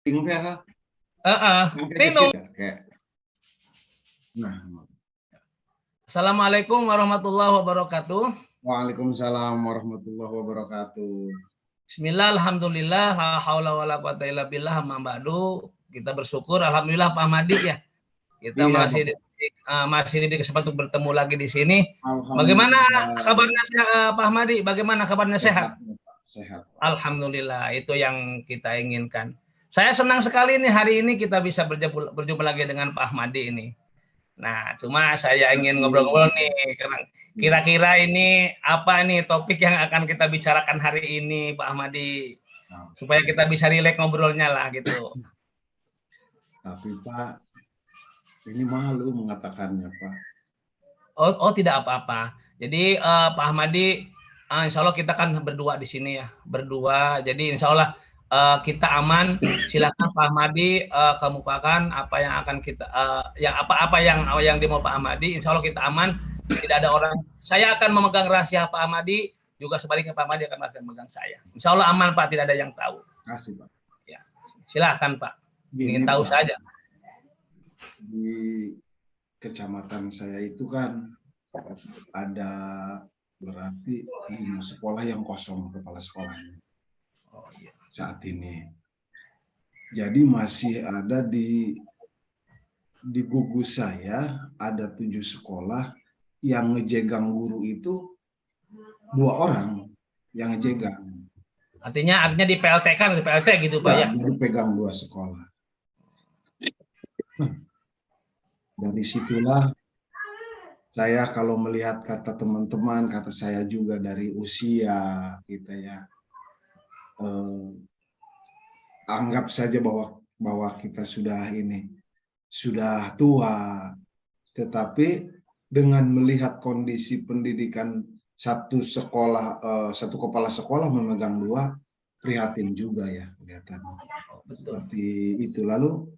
Tinggal Tino. Nah. Assalamualaikum warahmatullahi wabarakatuh. Waalaikumsalam warahmatullahi wabarakatuh. Bismillah, alhamdulillah, la haula wala quwata illa billah, amma ba'du. Kita bersyukur, alhamdulillah Pak Ahmadi ya. Kita masih di kesempatan untuk bertemu lagi di sini. Bagaimana kabarnya Pak Ahmadi? Bagaimana kabarnya, sehat? Sehat. Alhamdulillah, itu yang kita inginkan. Saya senang sekali nih hari ini kita bisa berjumpa lagi dengan Pak Ahmadi ini. Nah, cuma saya ingin ngobrol-ngobrol nih, kira-kira ini apa nih topik yang akan kita bicarakan hari ini, Pak Ahmadi, supaya kita bisa rileks ngobrolnya lah gitu. Tapi Pak, ini malu mengatakannya Pak. Oh tidak apa-apa. Jadi Pak Ahmadi, insya Allah kita kan berdua di sini ya, berdua. Jadi insya Allah kita aman. Silakan Pak Ahmadi kemukakan apa yang akan kita, yang apa yang dimau Pak Ahmadi. Insya Allah kita aman. Tidak ada orang. Saya akan memegang rahasia Pak Ahmadi, juga sebaliknya Pak Ahmadi akan memegang saya. Insya Allah aman Pak, tidak ada yang tahu. Kasih Pak. Ya, silakan Pak. Ingin tahu Pak, saja. Di kecamatan saya itu kan ada berarti 5 sekolah yang kosong kepala sekolahnya saat ini. Jadi masih ada di gugus saya ada 7 sekolah yang ngejegang guru itu 2 orang yang ngejegang. Artinya di PLT kan, di PLT gitu Pak ya? Jadi pegang 2 sekolah. Dari situlah saya kalau melihat kata teman-teman, kata saya juga dari usia kita ya, anggap saja bahwa kita sudah tua, tetapi dengan melihat kondisi pendidikan satu kepala sekolah memegang 2, prihatin juga ya kelihatan. Seperti itu. Lalu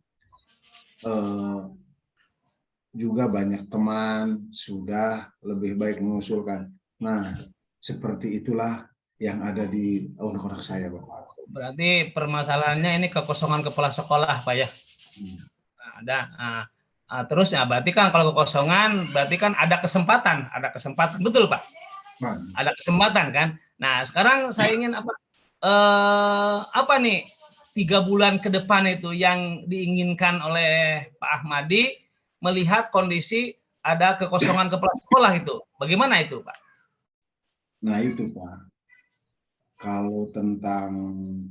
juga banyak teman sudah lebih baik mengusulkan. Nah, seperti itulah yang ada di onak-onak saya, Bapak. Berarti permasalahannya ini kekosongan kepala sekolah, Pak ya? Ada. Terus ya berarti kan kalau kekosongan berarti kan ada kesempatan, betul Pak? Ada kesempatan kan? Nah sekarang saya ingin apa nih 3 bulan ke depan itu yang diinginkan oleh Pak Ahmadi melihat kondisi ada kekosongan kepala sekolah itu, bagaimana itu Pak? Nah itu Pak, kalau tentang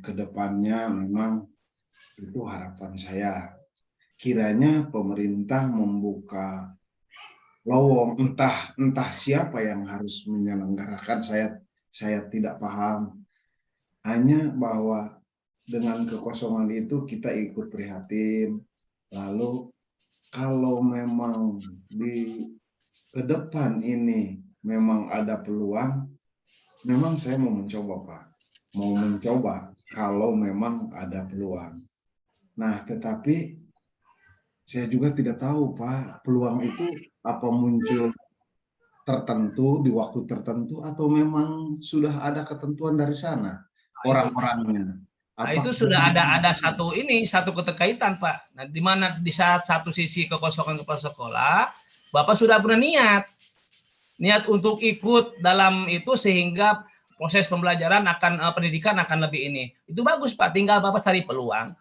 kedepannya memang itu harapan saya. Kiranya pemerintah membuka lowong, entah siapa yang harus menyelenggarakan, saya tidak paham. Hanya bahwa dengan kekosongan itu kita ikut prihatin. Lalu kalau memang di ke depan ini memang ada peluang, memang saya mau mencoba Pak. Mau mencoba kalau memang ada peluang. Nah, tetapi saya juga tidak tahu Pak, peluang itu apa muncul tertentu di waktu tertentu atau memang sudah ada ketentuan dari sana orang-orangnya. Nah, itu sudah ada satu keterkaitan Pak. Nah, di mana di saat satu sisi kekosongan kepala sekolah, Bapak sudah berniat untuk ikut dalam itu sehingga proses pembelajaran pendidikan akan lebih ini. Itu bagus Pak, tinggal Bapak cari peluang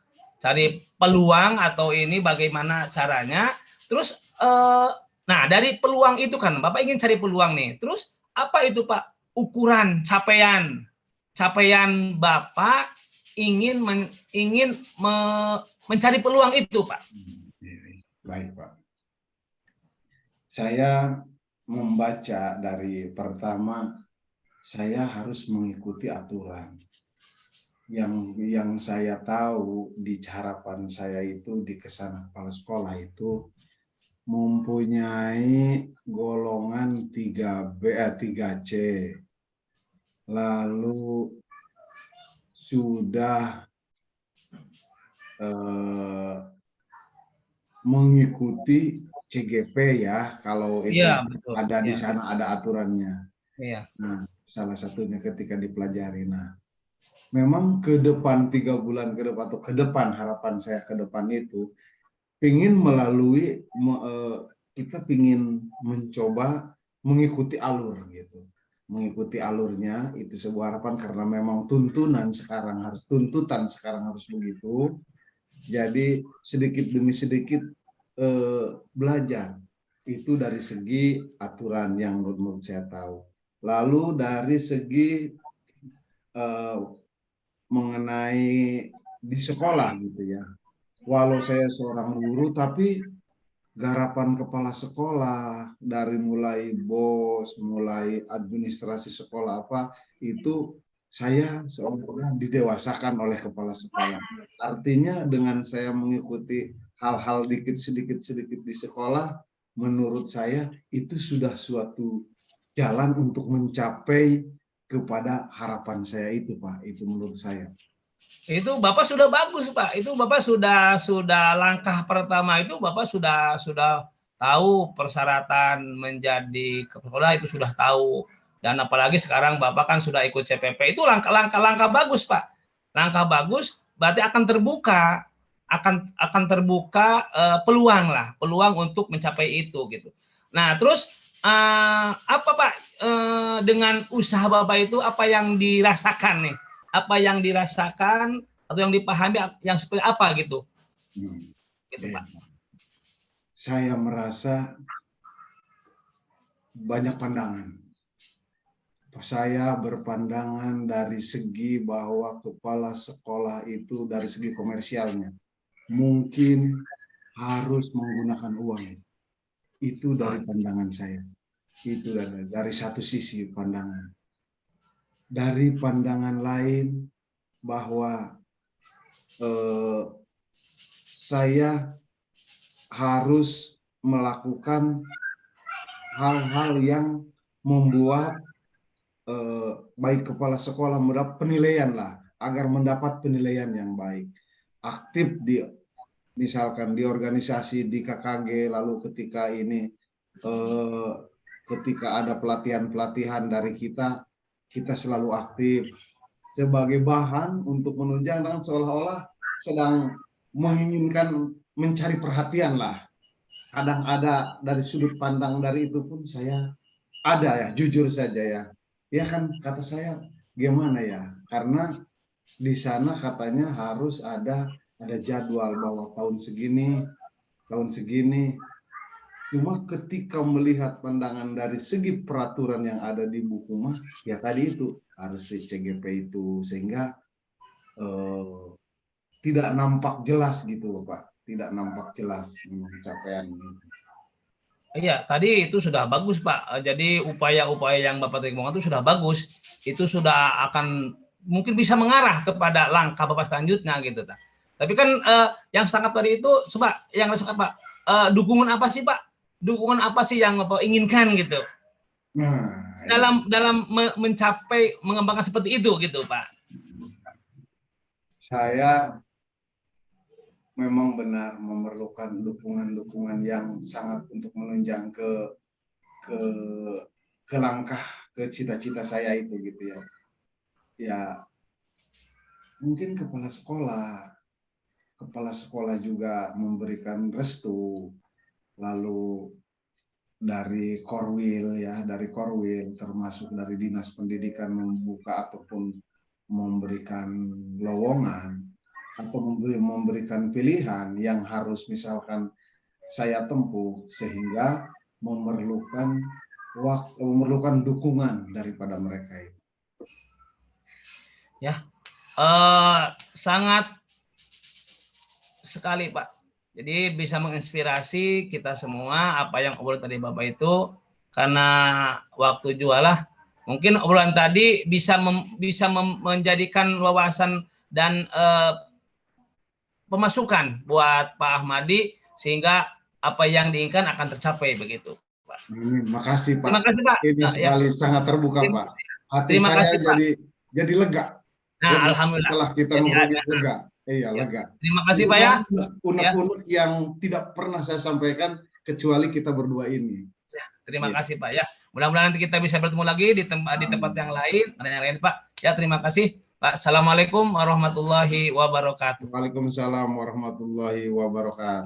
atau ini bagaimana caranya. Terus nah dari peluang itu kan Bapak ingin cari peluang nih. Terus apa itu Pak ukuran capaian Bapak ingin mencari peluang itu Pak? Baik Pak. Saya membaca dari pertama, saya harus mengikuti aturan. Yang saya tahu di harapan saya itu di kesana kepala sekolah itu mempunyai golongan 3C. Lalu sudah mengikuti CGP ya, kalau itu ya, ada di sana ada aturannya. Ya. Nah, salah satunya ketika dipelajari. Nah, memang ke depan 3 bulan ke depan atau ke depan, harapan saya ke depan itu ingin melalui kita ingin mencoba mengikuti alur gitu. Mengikuti alurnya itu sebuah harapan karena memang tuntutan sekarang harus begitu. Jadi sedikit demi sedikit belajar itu dari segi aturan yang menurut saya tahu. Lalu dari segi mengenai di sekolah gitu ya. Walau saya seorang guru, tapi garapan kepala sekolah dari mulai bos, mulai administrasi sekolah apa itu saya seolah-olah didewasakan oleh kepala sekolah. Artinya dengan saya mengikuti hal-hal sedikit di sekolah, menurut saya itu sudah suatu jalan untuk mencapai kepada harapan saya itu, Pak. Itu menurut saya. Itu Bapak sudah bagus, Pak. Itu Bapak sudah langkah pertama itu Bapak sudah tahu persyaratan menjadi kepala itu sudah tahu. Dan apalagi sekarang Bapak kan sudah ikut CPP. Itu langkah bagus, Pak. Langkah bagus berarti akan terbuka peluang untuk mencapai itu gitu. Nah, terus apa Pak dengan usaha Bapak itu apa yang dirasakan nih? Apa yang dirasakan atau yang dipahami yang seperti apa gitu? Gitu, Pak. Saya merasa banyak pandangan. Saya berpandangan dari segi bahwa kepala sekolah itu dari segi komersialnya mungkin harus menggunakan uang. Itu dari pandangan saya. Itu dari satu sisi pandangan. Dari pandangan lain bahwa saya harus melakukan hal-hal yang membuat baik kepala sekolah mendapat penilaian lah, agar mendapat penilaian yang baik. Aktif di misalkan di organisasi di KKG, lalu ketika ini ketika ada pelatihan dari kita selalu aktif sebagai bahan untuk menunjang dan seolah-olah sedang menginginkan mencari perhatian lah. Kadang ada dari sudut pandang dari itu pun saya ada ya, jujur saja ya. Ya kan kata saya gimana ya? Karena di sana katanya harus ada jadwal bahwa tahun segini. Cuma ketika melihat pandangan dari segi peraturan yang ada di buku mah, ya tadi itu harus di CGP itu sehingga tidak nampak jelas gitu, Pak. Tidak nampak jelas pencapaian. Iya, tadi itu sudah bagus, Pak. Jadi upaya-upaya yang Bapak tadi ngomong itu sudah bagus. Itu sudah akan mungkin bisa mengarah kepada langkah Bapak selanjutnya gitu, Pak. Tapi kan yang setangkap tadi itu, coba yang setangkap Pak, dukungan apa sih, Pak? Dukungan apa sih yang Bapak inginkan gitu? Nah, dalam mencapai mengembangkan seperti itu gitu, Pak. Saya memang benar memerlukan dukungan yang sangat untuk menunjang ke langkah ke cita-cita saya itu gitu ya. Ya mungkin kepala sekolah juga memberikan restu, lalu dari Korwil termasuk dari Dinas Pendidikan membuka ataupun memberikan lowongan atau memberikan pilihan yang harus misalkan saya tempuh sehingga memerlukan dukungan daripada mereka itu. Ya, sangat sekali Pak. Jadi bisa menginspirasi kita semua apa yang obrolan tadi Bapak itu, karena waktu jualah mungkin obrolan tadi bisa menjadikan wawasan dan pemasukan buat Pak Ahmadi sehingga apa yang diinginkan akan tercapai begitu, Pak. Makasih Pak. Terima kasih Pak. Ini sekali sangat terbuka Pak. Hati Terima saya kasih, Pak. jadi lega. Nah, lega alhamdulillah. Setelah kita ngobrol lega. Iya, lega. Terima kasih Pak ya. Unek-unek yang tidak pernah saya sampaikan kecuali kita berdua ini. Ya, terima kasih Pak ya. Mudah-mudahan nanti kita bisa bertemu lagi di tempat yang lain, Pak. Ya, terima kasih. Pak, assalamualaikum warahmatullahi wabarakatuh. Waalaikumsalam warahmatullahi wabarakatuh.